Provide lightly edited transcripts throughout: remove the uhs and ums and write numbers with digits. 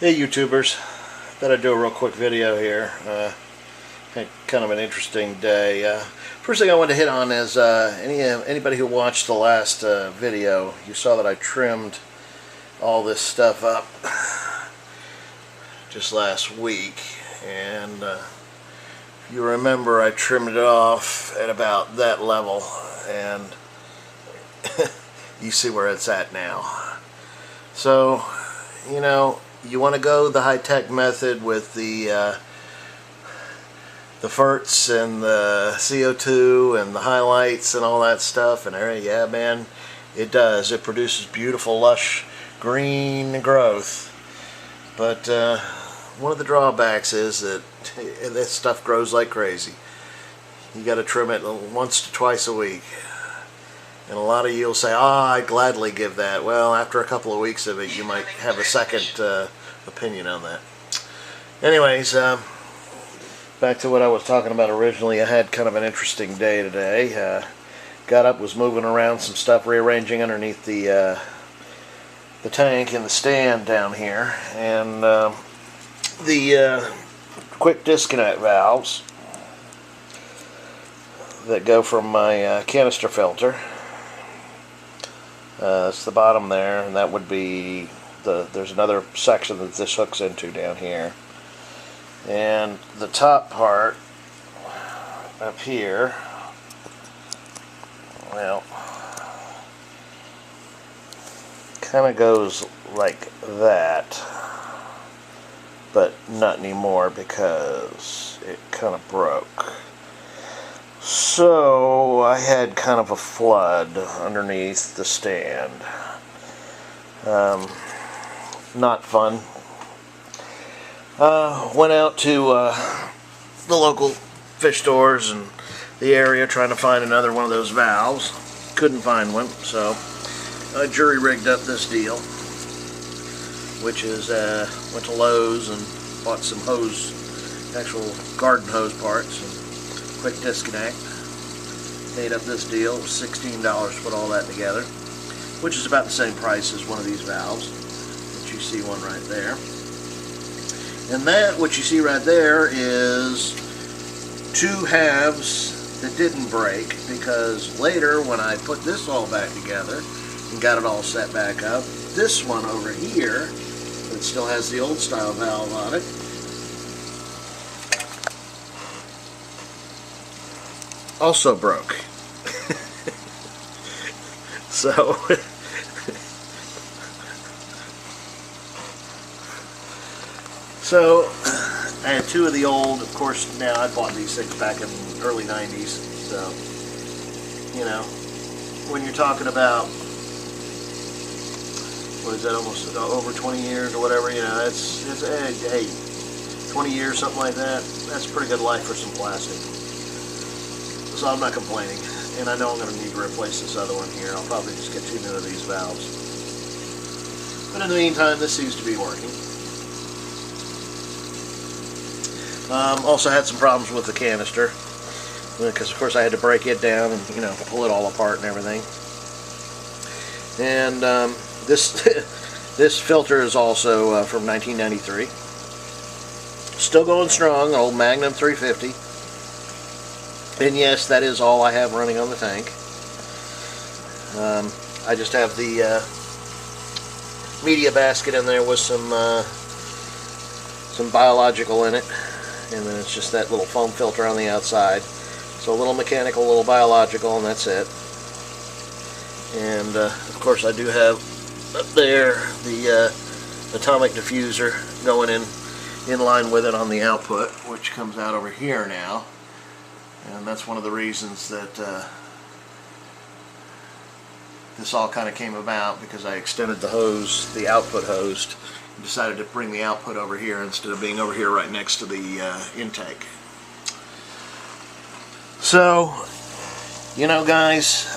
Hey YouTubers, thought I'd do a real quick video here. Had kind of an interesting day. First thing I want to hit on is anybody who watched the last video, you saw that I trimmed all this stuff up just last week, and if you remember, I trimmed it off at about that level, and you see where it's at now. So, you know, you want to go the high-tech method with the FERTs and the CO2 and the highlights and all that stuff, and yeah, man, it does. It produces beautiful, lush green growth. But one of the drawbacks is that this stuff grows like crazy. You got to trim it once to twice a week. And a lot of you will say, I'd gladly give that. Well, after a couple of weeks of it, you might have a second opinion on that. Anyways, back to what I was talking about originally. I had kind of an interesting day today. Got up, was moving around some stuff, rearranging underneath the tank in the stand down here. And the quick disconnect valves that go from my canister filter. It's the bottom there, and that would be there's another section that this hooks into down here, and the top part up here, well, kind of goes like that, but not anymore because it kind of broke. So I had kind of a flood underneath the stand. Not fun. Went out to the local fish stores in the area trying to find another one of those valves. Couldn't find one, so I jury rigged up this deal, which is went to Lowe's and bought some hose, actual garden hose parts. Quick disconnect. Made up this deal. It was $16 to put all that together, which is about the same price as one of these valves. But you see one right there. And that, what you see right there, is two halves that didn't break, because later when I put this all back together and got it all set back up, this one over here that still has the old style valve on it also broke. So I had two of the old, of course. Now I bought these things back in the early 90s, so you know, when you're talking about, what is that, almost over 20 years or whatever, you know, it's hey, 20 years, something like that. That's a pretty good life for some plastic. So I'm not complaining, and I know I'm going to need to replace this other one here. I'll probably just get two new of these valves. But in the meantime, this seems to be working. Also had some problems with the canister, because of course I had to break it down and, you know, pull it all apart and everything. And this filter is also from 1993. Still going strong, old Magnum 350. And yes, that is all I have running on the tank. I just have the media basket in there with some biological in it, and then it's just that little foam filter on the outside. So a little mechanical, a little biological, and that's it. And of course I do have up there the atomic diffuser going in line with it on the output, which comes out over here now. And that's one of the reasons that this all kind of came about, because I extended the hose, the output hose, and decided to bring the output over here instead of being over here right next to the intake. So, you know, guys,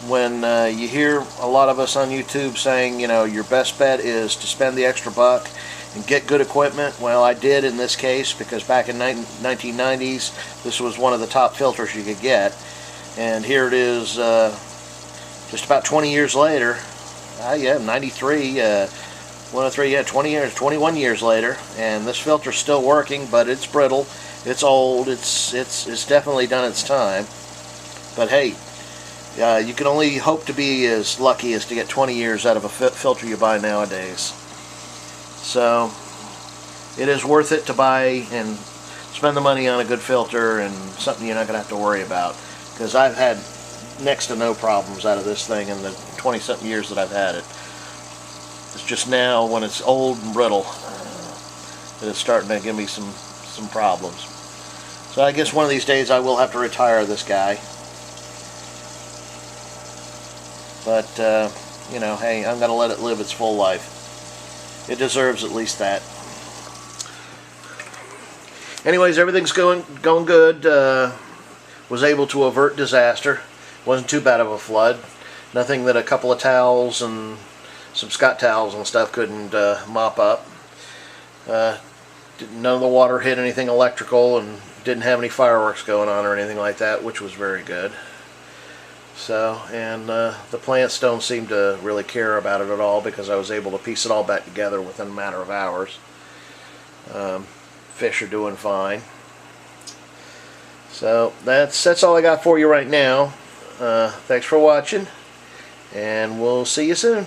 when you hear a lot of us on YouTube saying, you know, your best bet is to spend the extra buck and get good equipment, well, I did in this case, because back in 1990s, this was one of the top filters you could get. And here it is, just about 20 years later, yeah, 93, 103, yeah, 20 years, 21 years later, and this filter's still working, but it's brittle, it's old, it's definitely done its time. But hey, you can only hope to be as lucky as to get 20 years out of a filter you buy nowadays. So it is worth it to buy and spend the money on a good filter and something you're not going to have to worry about. Because I've had next to no problems out of this thing in the 20-something years that I've had it. It's just now, when it's old and brittle, that it's starting to give me some problems. So I guess one of these days I will have to retire this guy. But, you know, hey, I'm going to let it live its full life. It deserves at least that. Anyways, everything's going good. Was able to avert disaster. Wasn't too bad of a flood. Nothing that a couple of towels and some Scott towels and stuff couldn't mop up. None of the water hit anything electrical, and didn't have any fireworks going on or anything like that, which was very good. So, and the plants don't seem to really care about it at all, because I was able to piece it all back together within a matter of hours. Fish are doing fine. So that's all I got for you right now. Thanks for watching, and we'll see you soon.